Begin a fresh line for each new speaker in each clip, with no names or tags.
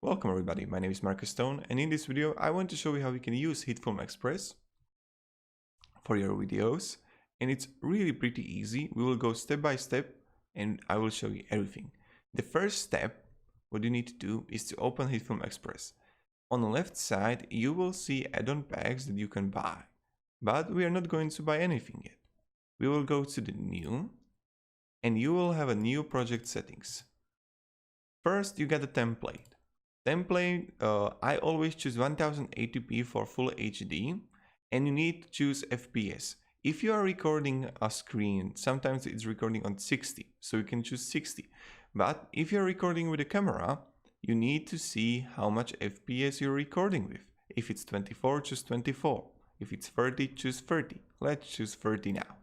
Welcome everybody, my name is Marcus Stone, and in this video I want to show you how you can use Hitfilm Express for your videos, and it's really pretty easy. We will go step by step and I will show you everything. The first step, what you need to do is to open Hitfilm Express. On the left side you will see add-on packs that you can buy, but we are not going to buy anything yet. We will go to the new and you will have a new project settings. First you get a template. I always choose 1080p for full HD, and you need to choose FPS. If you are recording a screen, sometimes it's recording on 60, so you can choose 60. But if you're recording with a camera, you need to see how much FPS you're recording with. If it's 24, choose 24. If it's 30, choose 30. Let's choose 30 now.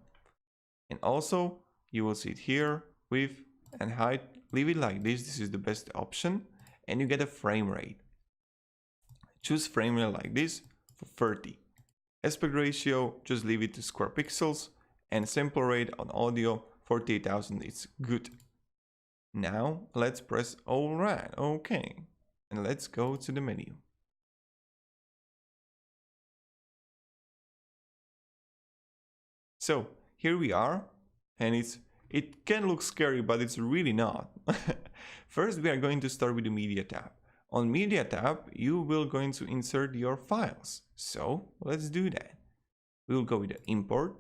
And also, you will see it here, width and height. Leave it like this. This is the best option. And you get a frame rate. Choose frame rate like this for 30. Aspect ratio, just leave it to square pixels, and sample rate on audio 48,000 is good. Now let's press alright, okay, and let's go to the menu. So here we are, and it can look scary, but it's really not. First, we are going to start with the Media tab. On Media tab, you will going to insert your files. So let's do that. We will go with the import.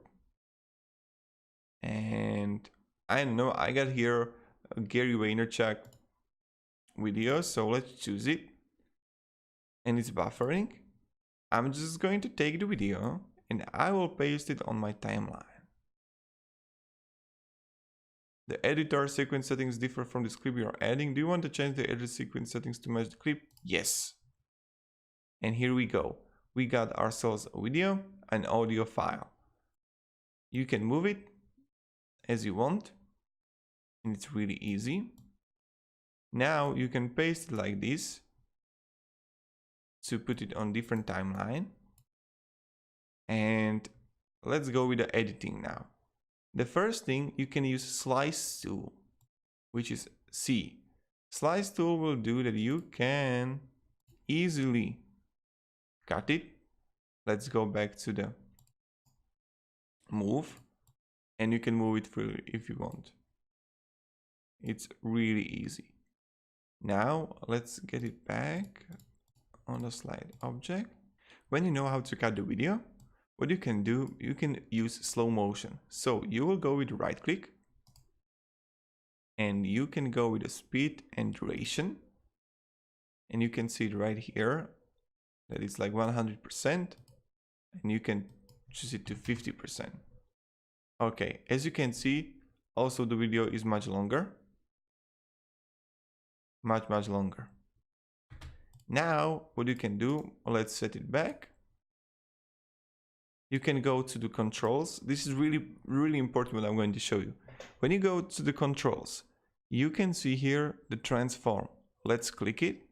And I don't know, I got here a Gary Vaynerchuk video, so let's choose it. And it's buffering. I'm just going to take the video and I will paste it on my timeline. The editor sequence settings differ from this clip you are adding. Do you want to change the edit sequence settings to match the clip? Yes. And here we go. We got ourselves a video and audio file. You can move it as you want, and it's really easy. Now you can paste it like this to put it on different timeline. And let's go with the editing now. The first thing, you can use slice tool, which is C. Slice tool will do that you can easily cut it. Let's go back to the move, and you can move it freely if you want. It's really easy. Now let's get it back on the slide object. When you know how to cut the video, what you can do, you can use slow motion. So you will go with right click and you can go with the speed and duration, and you can see it right here that it's like 100%, and you can choose it to 50%. Okay, as you can see, also the video is much longer, much longer. Now what you can do, let's set it back. You can go to the controls. This is really important what I'm going to show you. When you go to the controls, you can see here the transform. Let's click it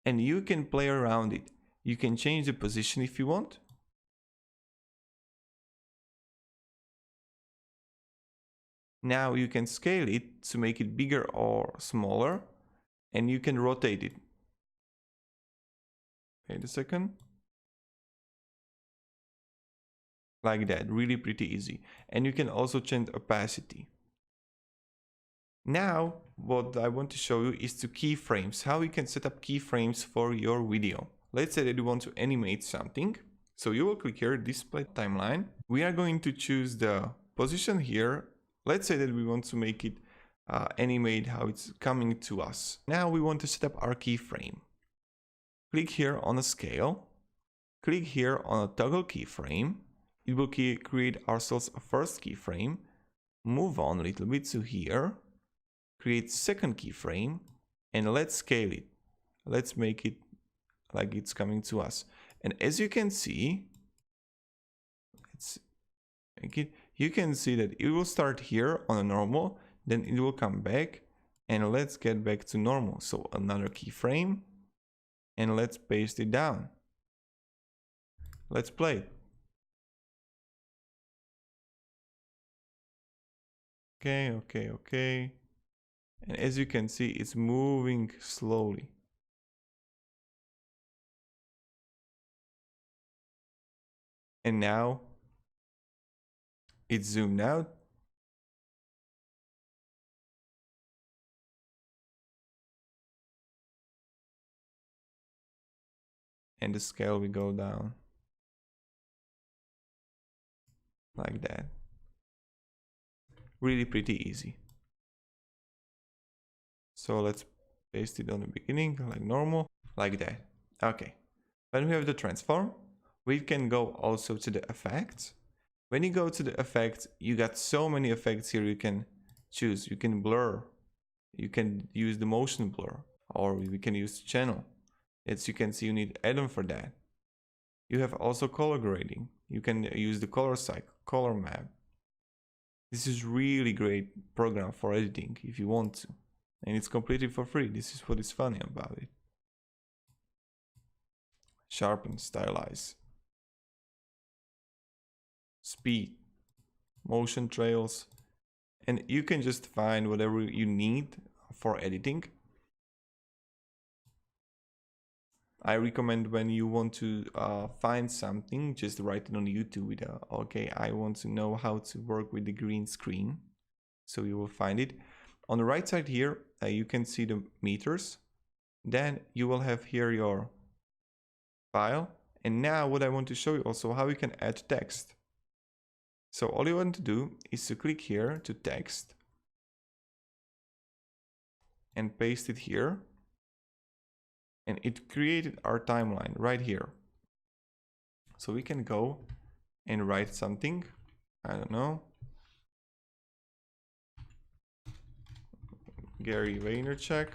and you can play around it. You can change the position if you want. Now you can scale it to make it bigger or smaller, and you can rotate it. Wait a second. Like that, really pretty easy. And you can also change opacity. Now what I want to show you is to keyframes, how you can set up keyframes for your video. Let's say that you want to animate something, so you will click here, display timeline. We are going to choose the position here. Let's say that we want to make it animate how it's coming to us. Now we want to set up our keyframe. Click here on a scale, click here on a toggle keyframe. It will create ourselves a first keyframe, move on a little bit to here, create second keyframe, and let's scale it. Let's make it like it's coming to us. And as you can see, let's make it, you can see that it will start here on a normal, then it will come back, and let's get back to normal. So another keyframe, and let's paste it down. Let's play it. Okay. And as you can see, it's moving slowly. And now it's zoomed out. And the scale will go down. Like that. Really pretty easy. So let's paste it on the beginning like normal, like that. Okay. When we have the transform, we can go also to the effects. When you go to the effects, you got so many effects here you can choose. You can blur, you can use the motion blur, or we can use channel. As you can see, you need add-on for that. You have also color grading. You can use the color cycle, color map. This is really great program for editing if you want to. And it's completely for free. This is what is funny about it. Sharpen, stylize. Speed, motion trails. And you can just find whatever you need for editing. I recommend when you want to find something, just write it on YouTube with okay, I want to know how to work with the green screen. So you will find it. On the right side here, you can see the meters. Then you will have here your file. And now what I want to show you also how you can add text. So all you want to do is to click here to text and paste it here. And it created our timeline right here. So we can go and write something. I don't know. Gary Vaynerchuk.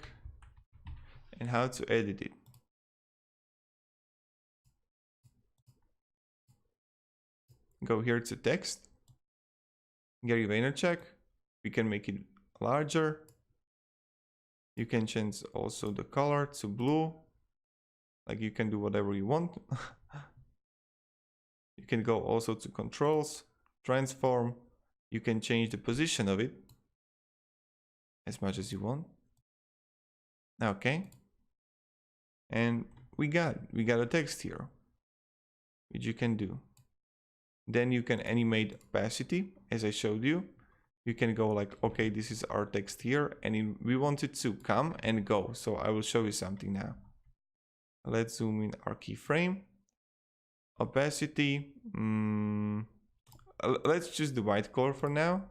And how to edit it. Go here to text. Gary Vaynerchuk. We can make it larger. You can change also the color to blue. Like you can do whatever you want. You can go also to controls, transform. You can change the position of it as much as you want. Okay. And we got a text here, which you can do. Then you can animate opacity, as I showed you. You can go like, okay, this is our text here, and we want it to come and go. So I will show you something now. Let's zoom in our keyframe. Opacity. Let's choose the white color for now.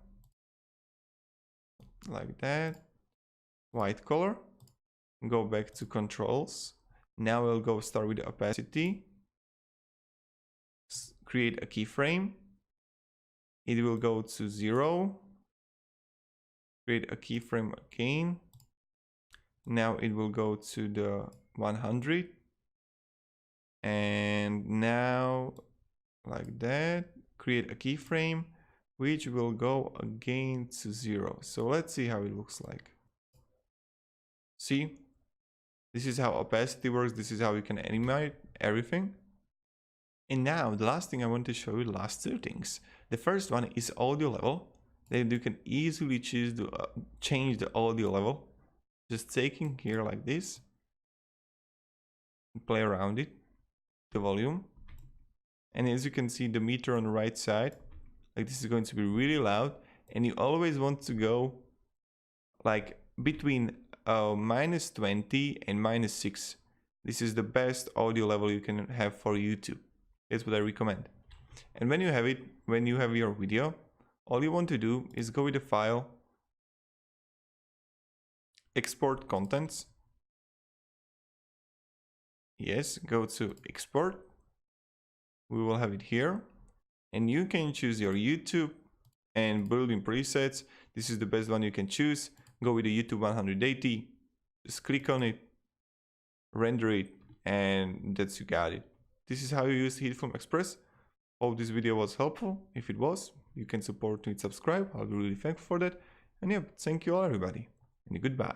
Like that. White color. Go back to controls. Now we'll go start with the opacity. Create a keyframe. It will go to 0. Create a keyframe again. Now it will go to the 100. And now like that, create a keyframe, which will go again to 0. So let's see how it looks like. See, this is how opacity works. This is how you can animate everything. And now the last thing I want to show you, the last two things. The first one is audio level. Then you can easily choose to change the audio level. Just taking here like this, play around it, the volume. And as you can see, the meter on the right side, like this is going to be really loud. And you always want to go like between -20 and -6. This is the best audio level you can have for YouTube. That's what I recommend. And when you have it, when you have your video, all you want to do is go with the file, export contents. Yes, go to export. We will have it here. And you can choose your YouTube and built-in presets. This is the best one you can choose. Go with the YouTube 180. Just click on it, render it, and that's you got it. This is how you use Hitfilm Express. Hope this video was helpful. If it was, you can support me and subscribe. I'll be really thankful for that. And yeah, thank you all everybody, and goodbye.